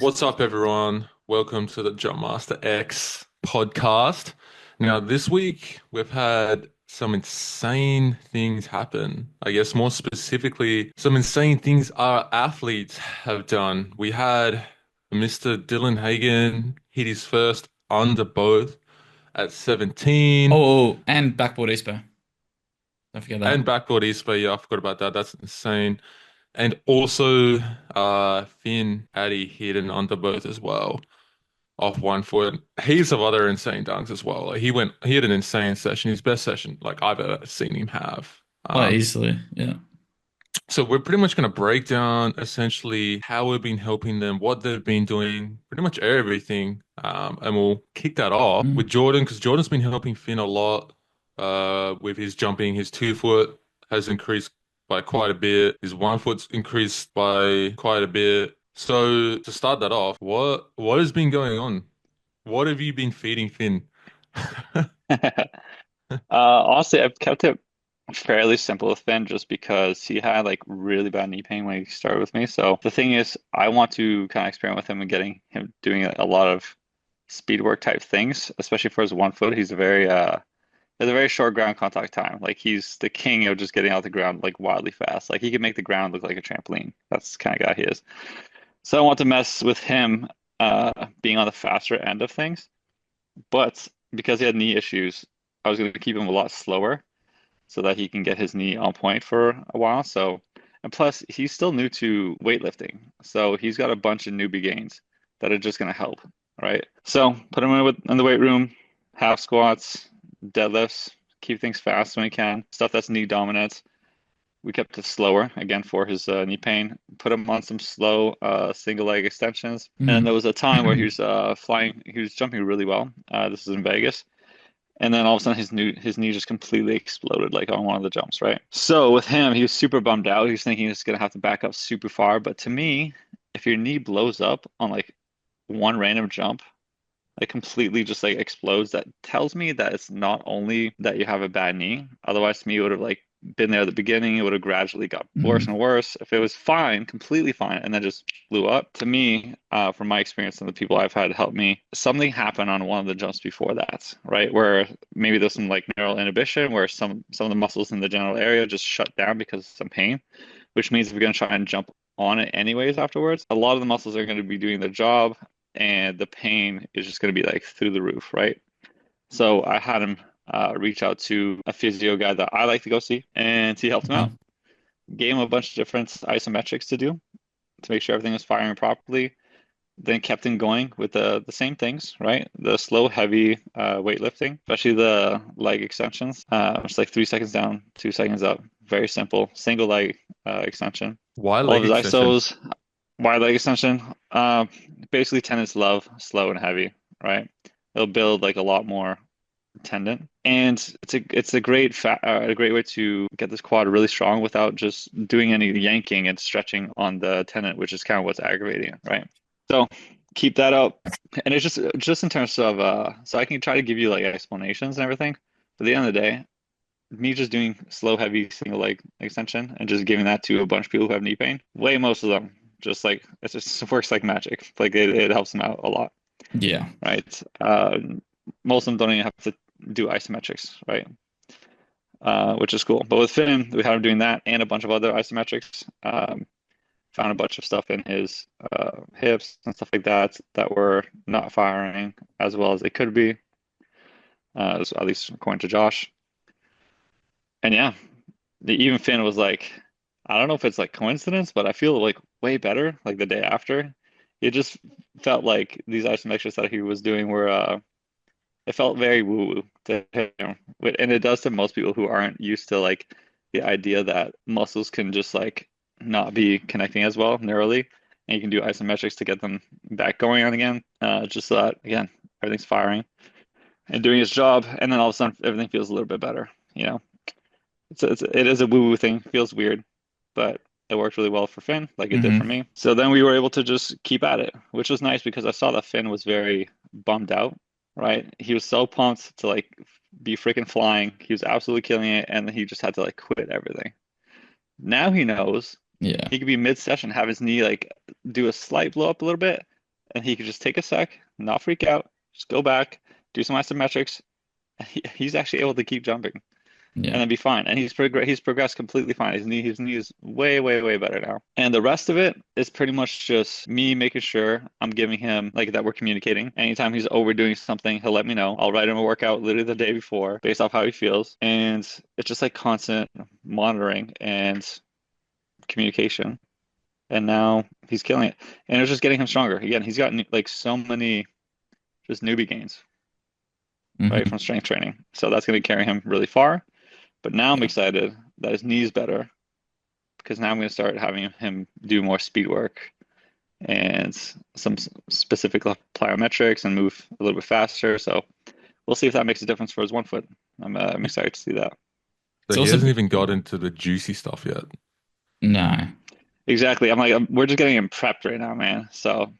What's up, everyone? Welcome to the Jumpmaster X podcast. Now, this week we've had some insane things happen. I guess more specifically, some insane things our athletes have done. We had Mr. Dylan Hagen hit his first under both at 17 And backboard Espo. Don't forget that. and backboard Eastbay. Yeah, I forgot about that. That's insane. And also, Finn Addy hit an under both as well, off 1 foot. Heaps of other insane dunks as well. Like he had an insane session, his best session like I've ever seen him have. Oh, Um, easily. Yeah. so we're pretty much going to break down essentially how we've been helping them, what they've been doing, pretty much everything. And we'll kick that off with Mm. Jordan because Jordan's been helping Finn a lot with his jumping. His 2 foot has increased by quite a bit. His 1 foot's increased by quite a bit. So to start that off, what has been going on? What have you been feeding Finn? Honestly, I've kept it fairly simple with Finn just because he had like really bad knee pain when he started with me. So the thing is, I want to kind of experiment with him and getting him doing a lot of speed work type things, especially for his 1 foot. He has a very short ground contact time. Like he's the king of just getting out the ground like wildly fast. Like he can make the ground look like a trampoline. That's the kind of guy he is. So I want to mess with him being on the faster end of things. But because he had knee issues, I was going to keep him a lot slower so that he can get his knee on point for a while. So, and plus, he's still new to weightlifting. So he's got a bunch of newbie gains that are just going to help, right? So put him in the weight room, half squats, deadlifts, keep things fast when he can, stuff that's knee dominant. We kept it slower again for his knee pain. Put him on some slow single leg extensions. And then there Mm. was a time where he was flying, he was jumping really well. This is in Vegas. And then all of a sudden his knee just completely exploded like on one of the jumps, right? So with him, he was super bummed out. He was thinking he's gonna have to back up super far. But to me, if your knee blows up on like one random jump, like completely just like explodes, that tells me that it's not only that you have a bad knee. Otherwise, to me, it would have like been there at the beginning. It would have gradually got worse Mm. and worse. If it was fine, completely fine, and then just blew up, to me, from my experience and the people I've had help me, something happened on one of the jumps before that, right? Where maybe there's some like neural inhibition, where some of the muscles in the general area just shut down because of some pain, which means if you're going to try and jump on it anyways afterwards, a lot of the muscles are going to be doing their job and the pain is just going to be like through the roof, right? So I had him reach out to a physio guy that I like to go see, and he helped him Uh, out. Gave him a bunch of different isometrics to do to make sure everything was firing properly. Then kept him going with the same things, right? The slow, heavy weightlifting, especially the leg extensions. It's like 3 seconds down, 2 seconds up. Very simple, single leg extension. Why All of leg his extension? isos, wide leg extension. Basically tendons love slow and heavy, right? It'll build like a lot more tendon, and it's a great way to get this quad really strong without just doing any yanking and stretching on the tendon, which is kind of what's aggravating it, right? So keep that up, and it's just in terms of so I can try to give you like explanations and everything. But at the end of the day, me just doing slow, heavy single leg extension and just giving that to a bunch of people who have knee pain, way most of them just like it just works like magic. Like it helps them out a lot, yeah. right? Most of them don't even have to do isometrics, right? Which is cool. But with Finn, we had him doing that and a bunch of other isometrics. Found a bunch of stuff in his hips and stuff like that that were not firing as well as they could be, at least according to Josh. And yeah, even Finn was like, I don't know if it's like coincidence, but I feel like way better like the day after. It just felt like these isometrics that he was doing were it felt very woo-woo to him. And it does to most people who aren't used to like the idea that muscles can just like not be connecting as well neurally, and you can do isometrics to get them back going on again. Just so that again, everything's firing and doing its job, and then all of a sudden everything feels a little bit better, you know. It is a woo-woo thing. Feels weird, but it worked really well for Finn, like it did for Hmm. me. So then we were able to just keep at it, which was nice because I saw that Finn was very bummed out, right? He was so pumped to like be freaking flying. He was absolutely killing it, and then he just had to like quit everything. Now he knows Yeah. he could be mid-session, have his knee like do a slight blow up a little bit, and he could just take a sec, not freak out, just go back, do some isometrics. He's actually able to keep jumping Yeah. and then be fine. And he's progressed completely fine. His knee is way, way, way better now. And the rest of it is pretty much just me making sure I'm giving him like that we're communicating. Anytime he's overdoing something, he'll let me know. I'll write him a workout literally the day before based off how he feels. And it's just like constant monitoring and communication. And now he's killing it. And it's just getting him stronger. Again, he's got like so many just newbie gains, right, Mhm. from strength training. So that's going to carry him really far. But now I'm Yeah. excited that his knee's better because now I'm going to start having him do more speed work and some specific plyometrics and move a little bit faster. So we'll see if that makes a difference for his 1 foot. I'm excited to see that. It's So he also hasn't even got into the juicy stuff yet. no. Exactly. I'm like, we're just getting him prepped right now, man. So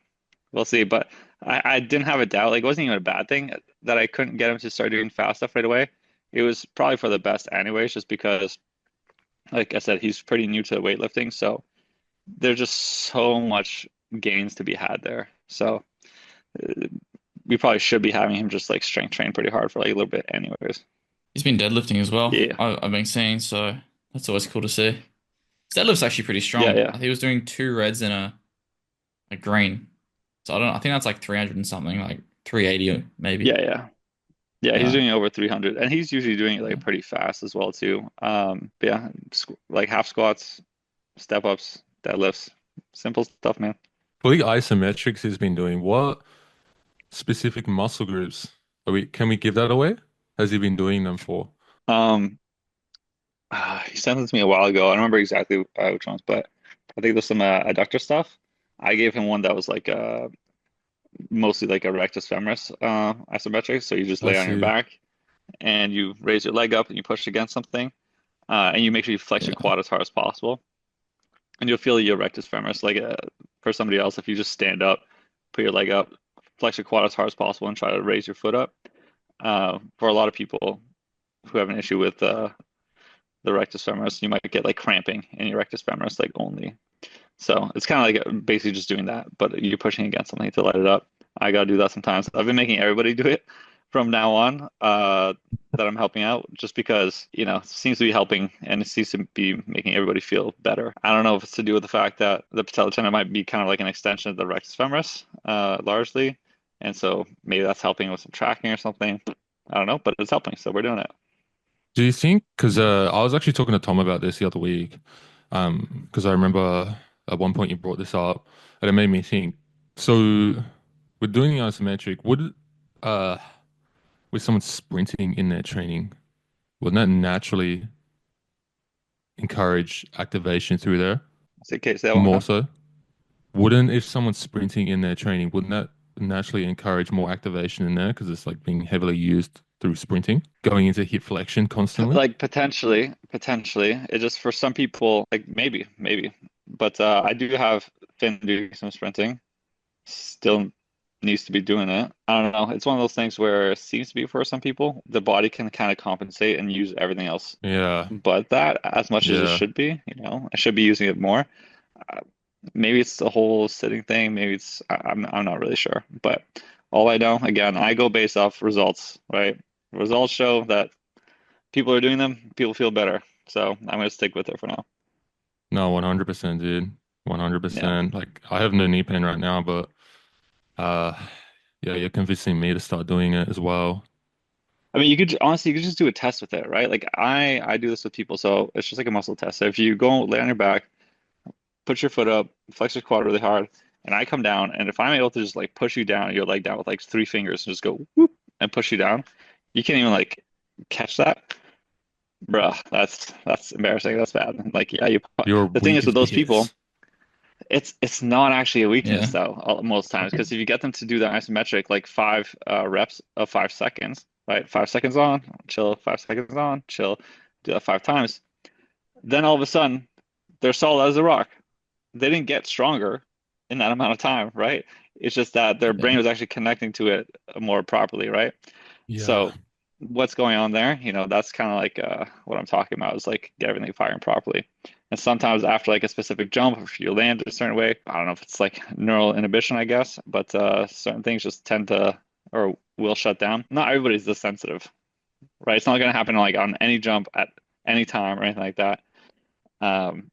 we'll see. But I didn't have a doubt. Like, it wasn't even a bad thing that I couldn't get him to start doing fast stuff right away. It was probably for the best anyways, just because, like I said, he's pretty new to weightlifting. So there's just so much gains to be had there. So uh, we probably should be having him just like strength train pretty hard for like a little bit anyways. He's been deadlifting as well. Yeah. I've been seeing, so that's always cool to see. His deadlift's actually pretty Yeah, strong. yeah. I think he was doing two reds and a green. So I don't know. I think that's like 300 and something, like 380 maybe. Yeah, yeah. Yeah, he's Yeah. doing over 300 and he's usually doing it Yeah. like pretty fast as well too. But yeah, like half squats, step ups, deadlifts, simple stuff, man. For the isometrics he's been doing, what specific muscle groups can we give that away? Has he been doing them for? Um, he sent it to me a while ago. I don't remember exactly which ones, but I think there's some adductor stuff. I gave him one that was like mostly like a rectus femoris isometric. So you just I lay on your see. back and you raise your leg up and you push against something, and you make sure you flex your Yeah. quad as hard as possible, and you'll feel your rectus femoris. Like for somebody else, if you just stand up, put your leg up, flex your quad as hard as possible, and try to raise your foot up. For a lot of people who have an issue with the rectus femoris, you might get like cramping in your rectus femoris, like only. So it's kind of like basically just doing that, but you're pushing against something to light it up. I gotta do that sometimes. I've been making everybody do it from now on, that I'm helping out, just because, it seems to be helping and it seems to be making everybody feel better. I don't know if it's to do with the fact that the patellar tendon might be kind of like an extension of the rectus femoris, largely. And so maybe that's helping with some tracking or something. I don't know, but it's helping. So we're doing it. Do you think? Because I was actually talking to Tom about this the other week. Because I remember at one point you brought this up, and it made me think. So, with doing the isometric, uh, with someone sprinting in their training, wouldn't that naturally encourage activation through there So, okay, say that one more more time. so? Wouldn't if someone's sprinting in their training, wouldn't that naturally encourage more activation in there because it's like being heavily used through sprinting, going into hip flexion constantly? Like potentially. It just for some people, like maybe. But I do have Finn doing some sprinting. Still needs to be doing it. I don't know. It's one of those things where it seems to be for some people, the body can kind of compensate and use everything else. Yeah, But that as much as it yeah. should be, I should be using it more. Uh, Maybe it's the whole sitting thing. Maybe I'm not really sure. But all I know, again, I go based off results, right? Results show that people are doing them, people feel better. So I'm gonna stick with it for now. No, 100%, dude. Yeah. 100%. Like I have no knee pain right now, but uh yeah, you're convincing me to start doing it as well. I mean, honestly, you could just do a test with it, right? Like I do this with people, so it's just like a muscle test. So if you go lay on your back, put your foot up, flex your quad really hard, and I come down, and if I'm able to just like push you down, your leg down with like three fingers and just go whoop and push you down, you can't even like catch that. Bruh, that's embarrassing. That's bad. Like, yeah, You're the thing weak is with as those people, beers. it's not actually a weakness Yeah. though, most times, because if you get them to do the isometric like five reps of 5 seconds, right? 5 seconds on, chill, 5 seconds on, chill, do that 5 times, then all of a sudden they're solid as a rock. They didn't get stronger in that amount of time, right? It's just that their brain Yeah. was actually connecting to it more properly, right? Yeah. So what's going on there? That's kind of like what I'm talking about is like get everything firing properly. And sometimes after like a specific jump, if you land a certain way, I don't know if it's like neural inhibition, I guess, but certain things just tend to or will shut down. Not everybody's this sensitive, right? It's not going to happen like on any jump at any time or anything like that. Um,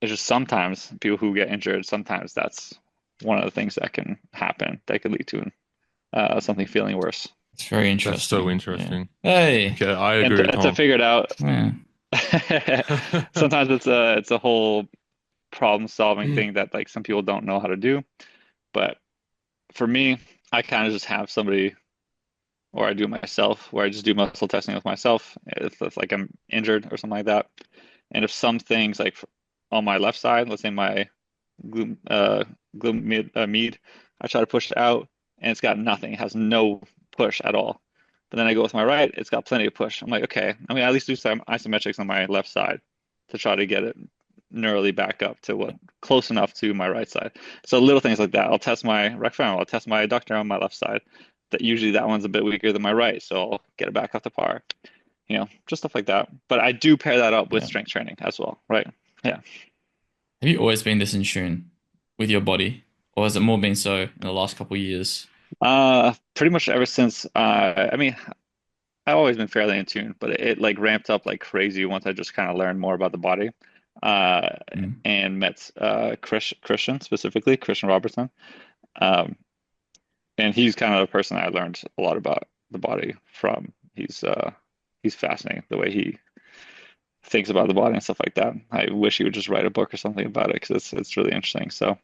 it's just sometimes people who get injured, sometimes that's one of the things that can happen that could lead to something feeling worse. It's very That's so interesting. Yeah. interesting. Hey, Okay, I And agree with to Tom. figure it out, yeah. sometimes it's a whole problem solving thing that like some people don't know how to do. But for me, I kind of just have somebody, or I do it myself, where I just do muscle testing with myself if like I'm injured or something like that. And if some things like on my left side, let's say my glute med, I try to push it out and it's got nothing. It has no push at all. But then I go with my right, it's got plenty of push. I'm like, okay, I'm gonna at least do some isometrics on my left side to try to get it neurally back up to what close enough to my right side. So little things like that. I'll test my rec femoral, I'll test my adductor on my left side. That usually that one's a bit weaker than my right, so I'll get it back up to par. Just stuff like that. But I do pair that up with Yeah. strength training as well, right? Yeah. Have you always been this in tune with your body, or has it more been so in the last couple of years? Pretty much ever since I mean, I've always been fairly in tune, but it like ramped up like crazy once I just kind of learned more about the body. Uh, Mm. and met Christian specifically, Christian Robertson. Um, and he's kind of the person I learned a lot about the body from. He's fascinating the way he thinks about the body and stuff like that. I wish he would just write a book or something about it because it's really interesting. So,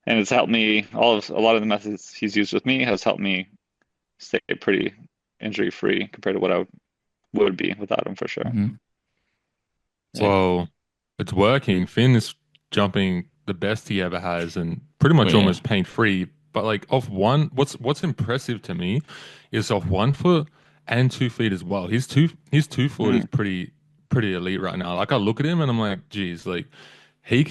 and it's helped me. A lot of the methods he's used with me has helped me stay pretty injury free compared to what I would be without him for sure. Mhm. Yeah. Well, it's working. Finn is jumping the best he ever has and pretty Oh much yeah. almost pain free. But like off one, what's impressive to me is off 1 foot and 2 feet as well. His 2 foot is Mhm. pretty elite right now. Like I look at him and I'm like, geez, like he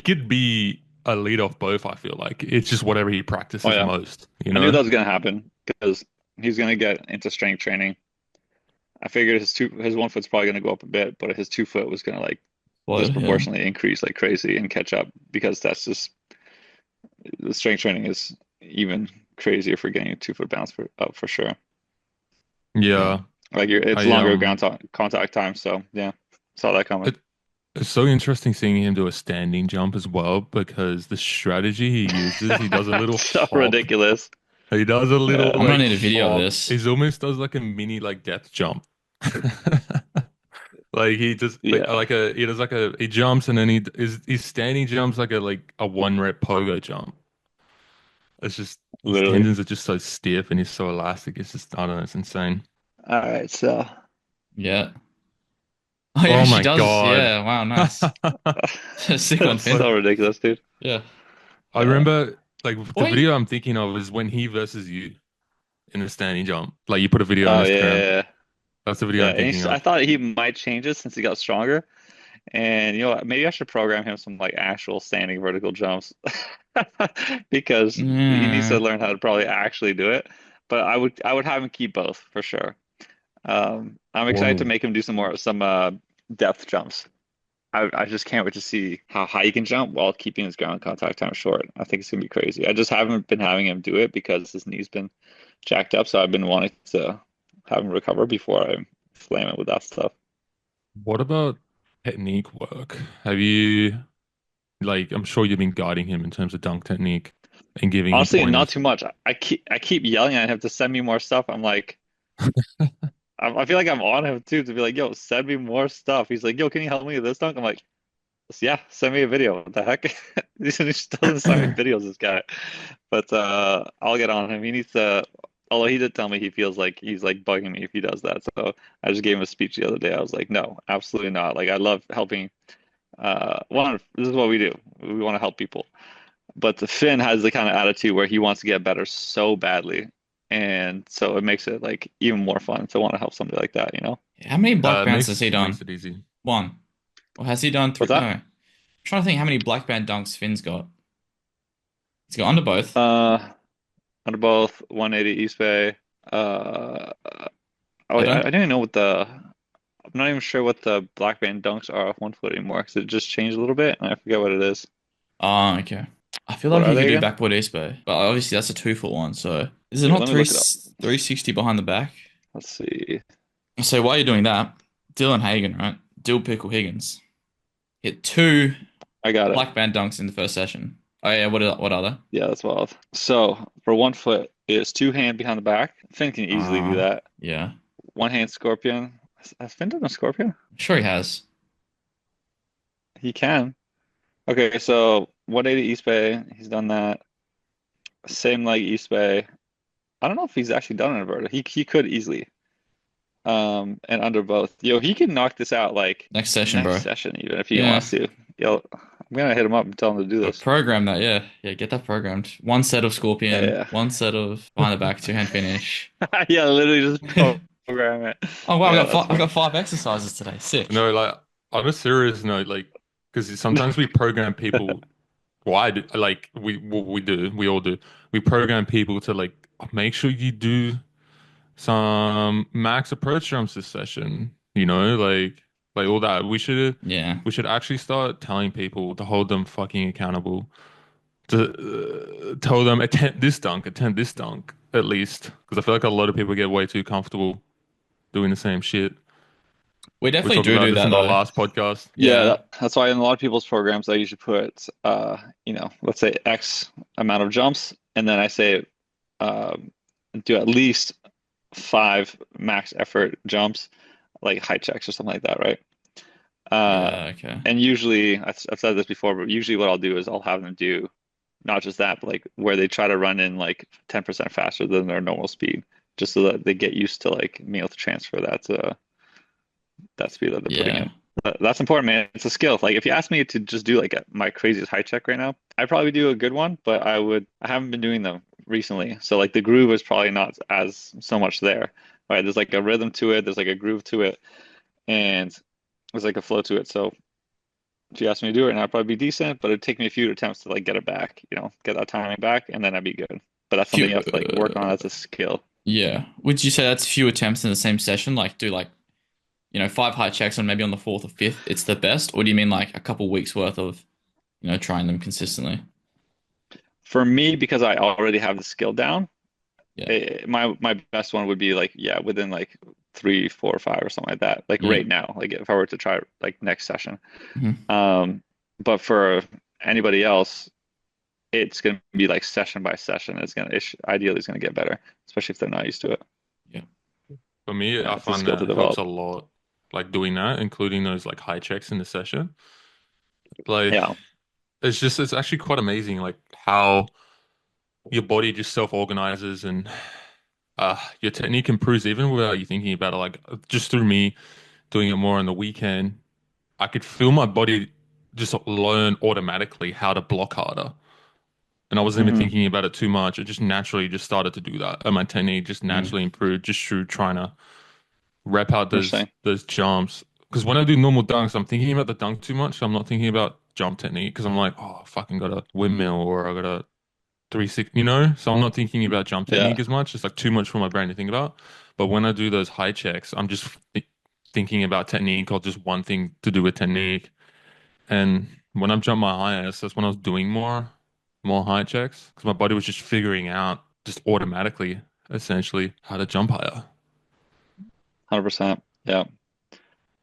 could be a lead off both. I feel like it's just whatever he Oh practices yeah, most, you I knew know? that was gonna happen because he's gonna get into strength training. I figured his 1 foot's probably gonna go up a bit, but his 2 foot was gonna like Well, yeah. disproportionately increase like crazy and catch up because that's just the strength training is even crazier for getting a 2 foot bounce up for sure. Yeah. Like it's I longer contact time, so yeah, saw that coming. it, it's so interesting seeing him do a standing jump as well because the strategy he uses, he does a little So hop. ridiculous. He does a little Yeah. I'm gonna like need a video of hop. this. He almost does like a mini like death jump. Like he just Yeah, he does like a he jumps and then his standing jumps like a 1 rep pogo jump. It's just his literally. tendons are just so stiff and he's so elastic. It's just I don't know, it's insane. All right, so Yeah. Oh yeah, Oh she my does. God. Yeah. Wow. Nice. Sick one, that's Finn. so ridiculous, dude. Yeah. I remember like the Wait. video I'm thinking of is when he versus you in the standing jump. Like you put a video on Oh yeah, Instagram. yeah, That's the video yeah. I'm And thinking I of. thought he might change it since he got stronger. And maybe I should program him some like actual standing vertical jumps because he needs to Yeah. learn how to probably actually do it. But I would have him keep both for sure. I'm excited to Whoa. make him do some depth jumps. I just can't wait to see how high he can jump while keeping his ground contact time short. I think it's gonna be crazy. I just haven't been having him do it because his knee's been jacked up, so I've been wanting to have him recover before I flame it with that stuff. What about technique work? Have you like I'm sure you've been guiding him in terms of dunk technique and giving him Honestly, not pointers. too much. I keep yelling at him to send me more stuff. I'm like, I feel like I'm on him too to be like, yo, send me more stuff. He's like, yo, can you help me with this dunk? I'm like, yeah, send me a video. What the heck? He just doesn't send me videos, this guy. But I'll get on him. He needs to. Although he did tell me he feels like he's like bugging me if he does that. So I just gave him a speech the other day. I was like, no, absolutely not. Like I love helping. This is what we do. We want to help people. But the Finn has the kind of attitude where he wants to get better so badly, and so it makes it like even more fun to want to help somebody like that. How many black It bands has he makes done? it easy. One. Or has he done three? What's No. that? I'm trying to think how many black band dunks Finn's got. He's got under both. Under both 180 East Bay. Oh, I I don't. didn't know what the. I'm not even sure what the black band dunks are off 1 foot anymore because it just changed a little bit and I forget what it is. Oh, okay. I feel What like are you could they do again? backboard East Bay, but obviously that's a 2 foot one. So is it Yeah, not let me look it up. 360 behind the back? Let's see. So while you're doing that, Dylan Hagen, right? Dill Pickle Higgins hit two I got it. black band dunks in the first session. Oh yeah, what are they? Yeah, that's wild. So for 1 foot, it's two hand behind the back. Finn can easily do that. Yeah, One hand scorpion. Has Finn done a scorpion? I'm sure he has. He can. Okay, so 180 East Bay. He's done that. Same leg East Bay. I don't know if he's actually done an inverted. He could easily. And under both. Yo, he can knock this out like Next session, next bro. session even if he Yeah. wants to. Yo, I'm gonna hit him up and tell him to do this. Program that, yeah. Yeah, get that programmed. One set of scorpion, Yeah. one set of behind the back, 2 hand finish. Yeah, literally just program it. Oh wow, Yeah, I've got 5 exercises today. Sick. No, like on a serious note, like because sometimes we program people. Well, I do, like we do, we all do. We program people to like make sure you do some max approach jumps this session. You know, like all that. Yeah. We should actually start telling people to hold them fucking accountable. To tell them attempt this dunk at least, because I feel like a lot of people get way too comfortable doing the same shit. We We definitely talked do about this that in the though. last podcast. Yeah, Yeah. that's why in a lot of people's programs I usually put let's say X amount of jumps, and then I say do at least 5 max effort jumps, like high checks or something like that, right? Yeah, okay. And usually I've said this before, but usually what I'll do is I'll have them do not just that, but like where they try to run in like 10% faster than their normal speed, just so that they get used to like being able to transfer that speed that they're putting Yeah. in. That's important, man. It's a skill. Like if you ask me to just do like my craziest high check right now, I'd probably do a good one, but I haven't been doing them recently. So like the groove is probably not as so much there. Right? There's like a rhythm to it, there's like a groove to it, and there's like a flow to it. So if you ask me to do it, and I'd probably be decent, but it'd take me a few attempts to like get it back, get that timing back, and then I'd be good. But that's something you have to like work on as a skill. Yeah. Would you say that's a few attempts in the same session? Like do like 5 high checks and maybe on the fourth or fifth, it's the best? Or do you mean like a couple weeks worth of, trying them consistently? For me, because I already have the skill down, Yeah. my best one would be like, yeah, within like 3, 4, 5 or something like that. Like Yeah. right now, like if I were to try like next session. Mhm. But for anybody else, it's gonna be like session by session. Ideally it's gonna get better, especially if they're not used to it. Yeah. For me, Yeah, I it's a find skill that to helps a develop. lot. Like doing that, including those like high checks in the session. Like Yeah. it's actually quite amazing, like how your body just self-organizes and your technique improves even without you thinking about it. Like just through me doing it more on the weekend, I could feel my body just learn automatically how to block harder. And I wasn't even Hmm. thinking about it too much. It just naturally just started to do that. And my technique just Mm. naturally improved just through trying to rep out those Interesting. those jumps. Because when I do normal dunks, I'm thinking about the dunk too much. So I'm not thinking about jump technique because I'm like, oh, I fucking got a windmill or I got a 360, So I'm not thinking about jump Yeah, technique as much. It's like too much for my brain to think about. But when I do those high checks, I'm just thinking about technique or just one thing to do with technique. And when I jumped my highest, that's when I was doing more high checks because my body was just figuring out just automatically, essentially, how to jump higher. 100%. Yeah.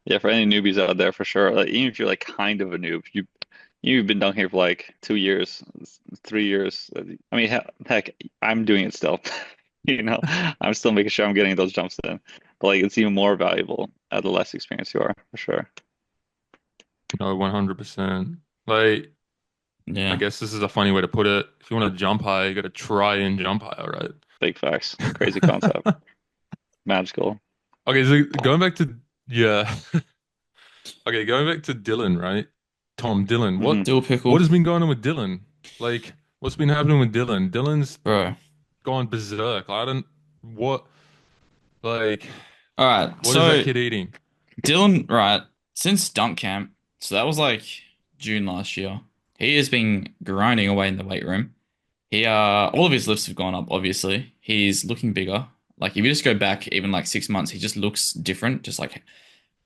Yeah, for any newbies out there, for sure. Like, even if you're like kind of a noob, you've been dunking for like 2 years, 3 years. I mean, heck, I'm doing it still. I'm still making sure I'm getting those jumps in. But like, it's even more valuable the less experienced you are, for sure. No, 100%. Like, I Yeah. guess this is a funny way to put it. If you want to jump high, you got to try and jump higher, Big facts. Crazy right? concept. Magical. Okay, so going back to yeah. Okay, going back to Dylan, right? Tom Dylan. Hmm. Dill What pickle, has been going on with Dylan? Like, what's been happening with Dylan? Dylan's bro. gone berserk. I don't what like All right. what is that So kid eating? Dylan, right, since dunk camp, so that was like June last year. He has been grinding away in the weight room. He all of his lifts have gone up, obviously. He's looking bigger. Like if you just go back even like 6 months, he just looks different, just like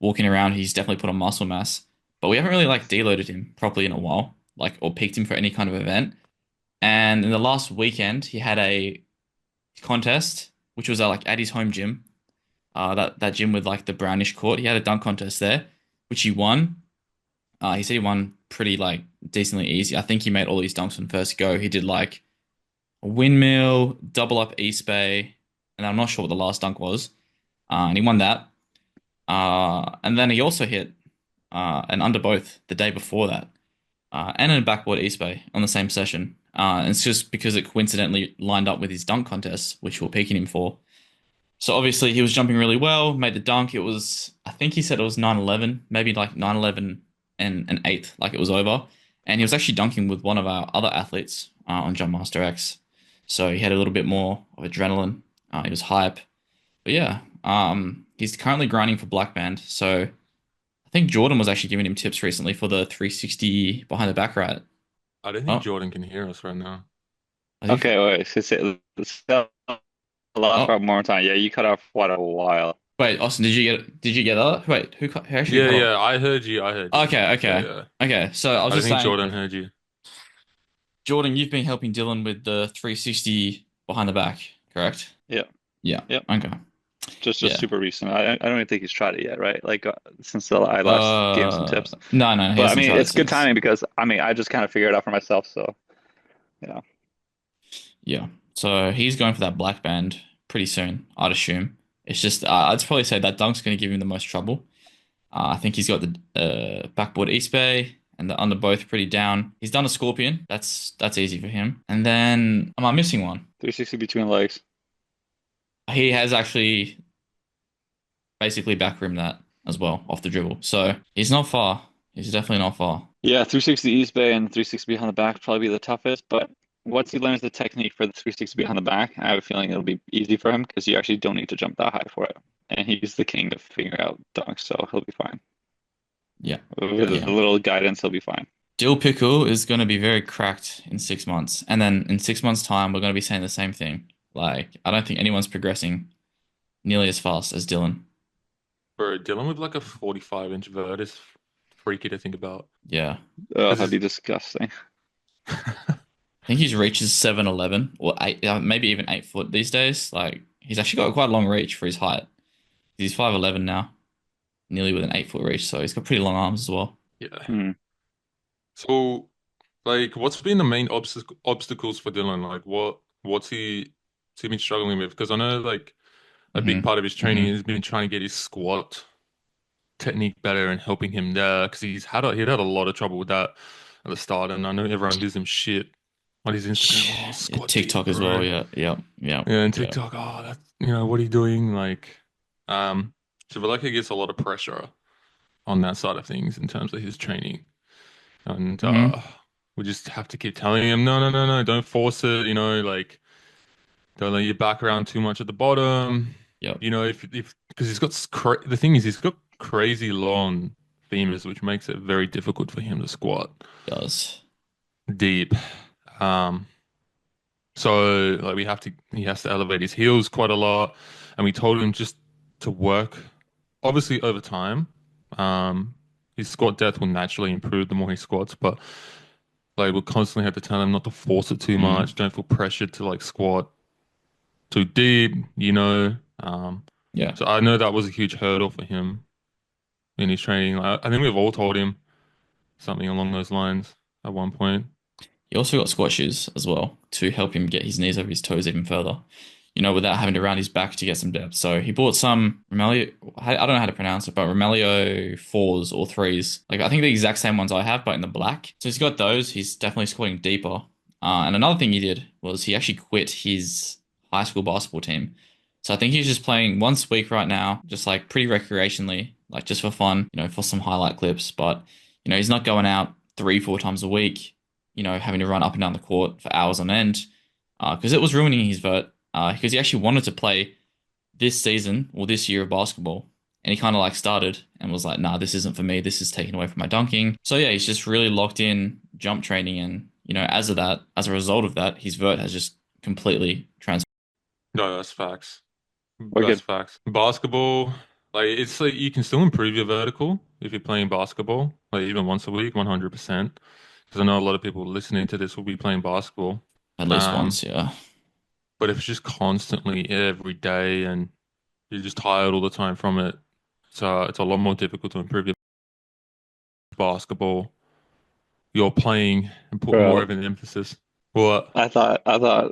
walking around, he's definitely put on muscle mass. But we haven't really like deloaded him properly in a while, like or peaked him for any kind of event. And in the last weekend, he had a contest, which was like at his home gym. That gym with like the brownish court. He had a dunk contest there, which he won. He said he won pretty like decently easy. I think he made all these dunks on first go. He did like a windmill, double up East Bay, and I'm not sure what the last dunk was. And he won that. And then he also hit an under both the day before that, and a backboard East Bay on the same session. And it's just because it coincidentally lined up with his dunk contest, which we're picking him for. So obviously he was jumping really well, made the dunk. It was, I think he said it was 9-11, maybe like 9-11 and an eighth, like it was over. And he was actually dunking with one of our other athletes on Jumpmaster X. So he had a little bit more of adrenaline. He was hype. But yeah, he's currently grinding for Black Band. So I think Jordan was actually giving him tips recently for the 360 behind the back right. I don't think Oh, Jordan can hear us right now. I think, Okay, wait. Let's say the last oh, part more time. Yeah, you cut off quite a while. wait, Austin, did you get that? Wait, who actually Yeah, cut off? yeah, I heard you. I heard you. Okay, Yeah, okay. yeah. Okay, so I was I don't just think saying, Jordan heard you. Jordan, you've been helping Dylan with the 360 behind the back, correct? Yeah, Yeah. yep. Okay. Just Yeah. super recent. I don't even think he's tried it yet, right? Like since I last gave him some tips. No, no, he But I hasn't mean, tried it it's good since. timing because I mean, I just kind of figured it out for myself. So you know, Yeah. So he's going for that black band pretty soon, I'd assume. It's just, I'd probably say that dunk's going to give him the most trouble. I think he's got the backboard East Bay and the under both pretty down. He's done a Scorpion. That's easy for him. And then, am I missing one? 360 between legs. He has actually basically backrimmed that as well off the dribble. So he's not far. He's definitely not far. Yeah, 360 East Bay and 360 behind the back probably be the toughest. But once he learns the technique for the 360 behind the back, I have a feeling it'll be easy for him because you actually don't need to jump that high for it. And he's the king of figuring out dunks, so he'll be fine. Yeah. With a Yeah. little guidance, he'll be fine. Dill Pickle is going to be very cracked in 6 months. And then in 6 months' time, we're going to be saying the same thing. Like, I don't think anyone's progressing nearly as fast as Dylan. Bro, Dylan with like a 45-inch vert is freaky to think about. Yeah. Oh, This that'd be is disgusting. I think his reach is 7'11" or 8, maybe even 8 foot these days. Like, he's actually got quite a long reach for his height. He's 5'11" now, nearly with an 8 foot reach. So he's got pretty long arms as well. yeah. Hmm. So, like, what's been the main obstacles for Dylan? Like, what's he been struggling with? Because I know like a big hmm part of his training hmm has been trying to get his squat technique better and helping him there because he'd had a lot of trouble with that at the start, and I know everyone gives him shit on his Instagram. Oh, Yeah, squat deep, TikTok as well. bro. Yeah. Yeah. Yeah. Yeah, and Yeah. TikTok. Oh, that what are you doing? Like, so I feel like he gets a lot of pressure on that side of things in terms of his training, and hmm we just have to keep telling him, no, no, no, no, don't force it. Like don't let your back around too much at the bottom. Yep. If because the thing is he's got crazy long femurs, which makes it very difficult for him to squat Does. deep. Um, so like he has to elevate his heels quite a lot, and we told him just to work. Obviously, over time, his squat depth will naturally improve the more he squats, but like we'll constantly have to tell him not to force it too much. Mm. Don't feel pressured to like squat too deep. Um, Yeah. so I know that was a huge hurdle for him in his training. I think we've all told him something along those lines at one point. He also got squat shoes as well to help him get his knees over his toes even further, without having to round his back to get some depth. So he bought some Romelio, I don't know how to pronounce it, but Romelio fours or threes. Like I think the exact same ones I have, but in the black. So he's got those. He's definitely squatting deeper. And another thing he did was he actually quit his high school basketball team. So I think he's just playing once a week right now, just like pretty recreationally, like just for fun, for some highlight clips. But, he's not going out 3, 4 times a week, having to run up and down the court for hours on end, because it was ruining his vert. Because he actually wanted to play this season or this year of basketball, and he kind of like started and was like, "Nah, this isn't for me. This is taking away from my dunking." So yeah, he's just really locked in jump training, and as a result of that, his vert has just completely transformed. No, that's facts. We're That's good. facts. Basketball, Like it's like you can still improve your vertical if you're playing basketball, like even once a week, 100%. Because I know a lot of people listening to this will be playing basketball. At least Um, once, yeah. but if it's just constantly every day and you're just tired all the time from it, it's a lot more difficult to improve your basketball. You're playing and put more Bro, of an emphasis. What? I thought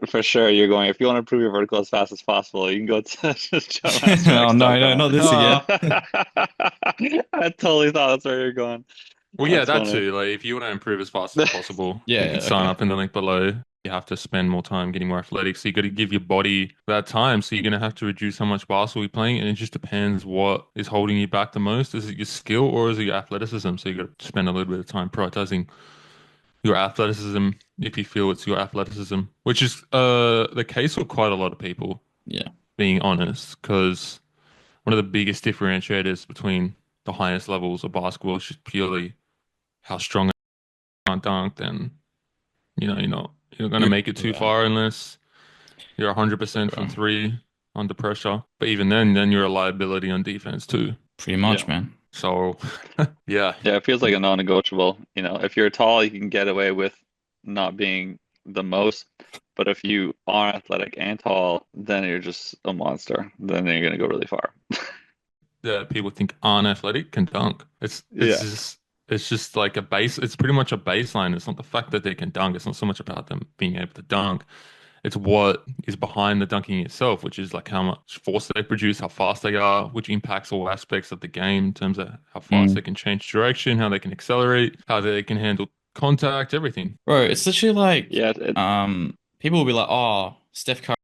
for sure you're going. If you want to improve your vertical as fast as possible, you can go to Oh no, no, jumpmasterx.com. not this again. I totally thought that's where you're going. Well, yeah, That's that funny. too. Like, if you want to improve as fast as possible, Yeah, you can yeah, sign okay. up in the link below. You have to spend more time getting more athletic. So you got to give your body that time. So you're going to have to reduce how much basketball you're playing. And it just depends what is holding you back the most. Is it your skill or is it your athleticism? So you got to spend a little bit of time prioritizing your athleticism if you feel it's your athleticism, which is the case for quite a lot of people, Yeah. being honest, because one of the biggest differentiators between the highest levels of basketball is just purely how strong can't dunk, then you're not gonna make it too Yeah, far unless you're 100% from bro. three under pressure. But even then you're a liability on defense too. Pretty Yeah. much, man. So yeah, Yeah, it feels like a non-negotiable. You know, if you're tall, you can get away with not being the most. But if you are athletic and tall, then you're just a monster. Then you're gonna go really far. that people think aren't athletic can dunk. It's Yeah. just it's just like a base. It's pretty much a baseline. It's not the fact that they can dunk. It's not so much about them being able to dunk. It's what is behind the dunking itself, which is like how much force they produce, how fast they are, which impacts all aspects of the game in terms of how fast Mm. they can change direction, how they can accelerate, how they can handle contact, everything. Bro, it's literally like Yeah, people will be like, oh, Steph Curry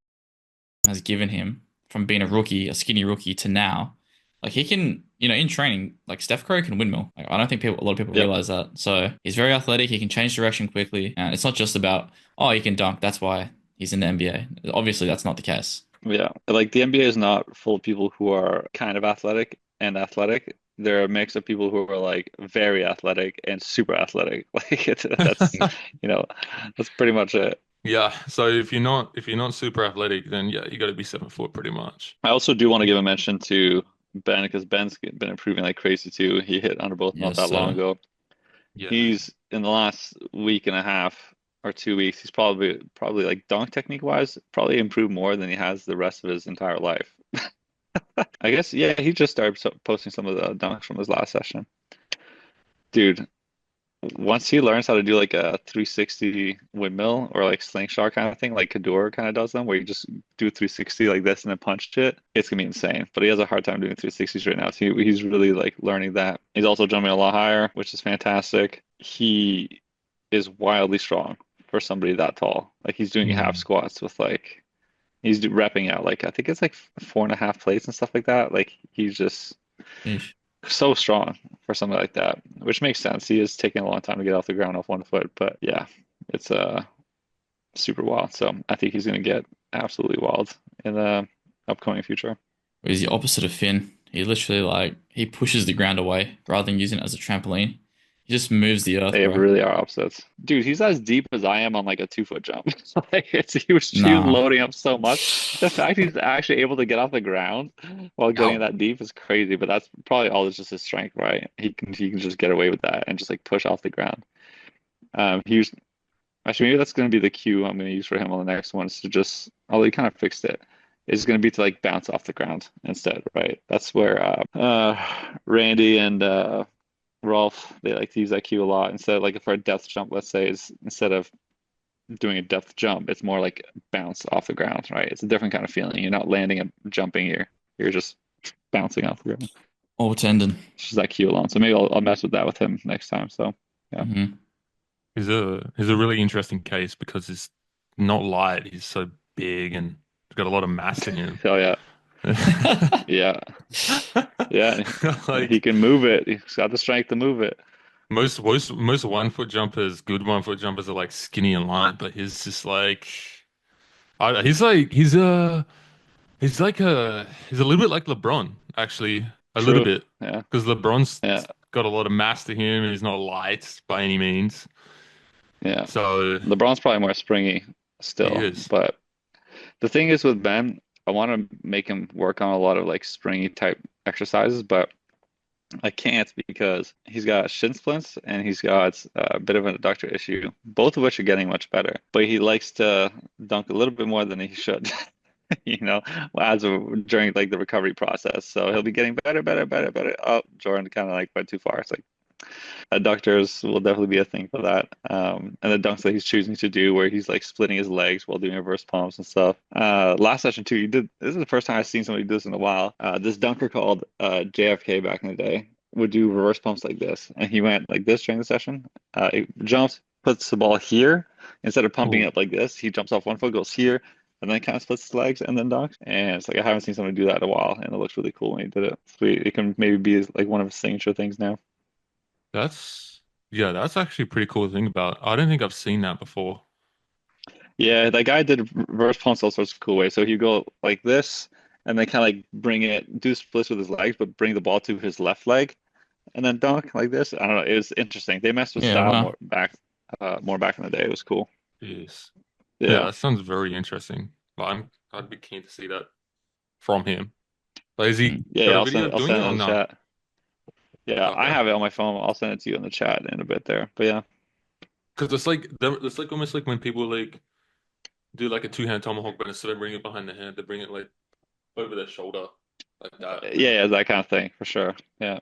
has given him from being a rookie, a skinny rookie, to now. Like he can, in training, like Steph Curry can windmill. Like, I don't think a lot of people yep. realize that. So he's very athletic. He can change direction quickly, and it's not just about he can dunk. That's why he's in the NBA. Obviously, that's not the case. Yeah. Like the NBA is not full of people who are kind of athletic and athletic. They're a mix of people who are like very athletic and super athletic. Like you know, that's pretty much it. Yeah, so if you're not super athletic, then yeah, you got to be 7 foot pretty much. I also do want to give a mention to Ben because Ben's been improving like crazy too. He hit under both not Yes, that long ago. Yeah. He's in the last week and a half or 2 weeks, he's probably like dunk technique wise, probably improved more than he has the rest of his entire life. I guess yeah, he just started posting some of the dunks from his last session. Dude, once he learns how to do like a 360 windmill or like slingshot kind of thing, like Kador kind of does them, where you just do 360 like this and then punch it, it's gonna be insane. But he has a hard time doing 360s right now. So he's really like learning that. He's also jumping a lot higher, which is fantastic. He is wildly strong for somebody that tall. Like he's doing half Mm. squats with like repping out like I think it's like 4.5 plates and stuff like that. Like he's just Yeesh. so strong for something like that, which makes sense. He is taking a long time to get off the ground off 1 foot, but yeah, it's super wild. So I think he's going to get absolutely wild in the upcoming future. He's the opposite of Finn. He literally he pushes the ground away rather than using it as a trampoline. He just moves the earth, They bro. really are opposites. Dude, he's as deep as I am on like a 2 foot jump. Like he was Nah. loading up so much. The fact he's actually able to get off the ground while getting Ow. that deep is crazy, but that's probably all just his strength, right? He can just get away with that and just like push off the ground. He was actually maybe that's going to be the cue I'm going to use for him on the next one is to just, although he kind of fixed it, is going to be to like bounce off the ground instead, right? That's where Randy and Rolf, they like to use that cue a lot. Instead of like for a depth jump, let's say, is instead of doing a depth jump, it's more like bounce off the ground, right? It's a different kind of feeling. You're not landing and jumping here. You're just bouncing off the ground. All tendon. It's just that cue alone. So maybe I'll mess with that with him next time. So yeah. Hmm. He's a really interesting case because he's not light. He's so big and he's got a lot of mass in him. Hell yeah. Yeah. Yeah. Like He can move it. He's got the strength to move it. most 1 foot jumpers, good 1 foot jumpers are like skinny and light, but he's just like he's like he's a little bit like LeBron, actually, a little True. bit, Yeah. because LeBron's Yeah. got a lot of mass to him and he's not light by any means. Yeah. So LeBron's probably more springy he still, is. but the thing is with Ben, I want to make him work on a lot of like springy type exercises, but I can't because he's got shin splints and he's got a bit of an adductor issue, both of which are getting much better. But he likes to dunk a little bit more than he should, you know, during like the recovery process. So he'll be getting better, better, better, better. Oh, Jordan kind of like went too far. It's like adductors will definitely be a thing for that. And the dunks that he's choosing to do where he's like splitting his legs while doing reverse palms and stuff. Last session too, this is the first time I've seen somebody do this in a while. This dunker called JFK back in the day would do reverse pumps like this. And he went like this during the session. He jumps, puts the ball here. Instead of pumping Ooh. it like this, he jumps off one foot, goes here, and then kind of splits his legs and then dunks. And it's like I haven't seen somebody do that in a while, and it looks really cool when he did it. So it can maybe be like one of his signature things now. That's actually pretty cool to think about. I don't think I've seen that before. Yeah, that guy did reverse pumps all sorts of cool ways. So he'd go like this, and then kind of like do splits with his legs, but bring the ball to his left leg, and then dunk like this. I don't know. It was interesting. They messed with Yeah, style wow. more back in the day. It was cool. Yes. Yeah, Yeah, that sounds very interesting. I'd be keen to see that from him. Like, has he yeah. got yeah, a video I'll doing send it it or in the not? chat. Yeah, I Okay. have it on my phone. I'll send it to you in the chat in a bit there. But yeah, Because it's like almost like when people like do like a two-hand tomahawk, but instead of bringing it behind the hand, they bring it like over their shoulder, like that. yeah, that kind of thing for sure. Yeah.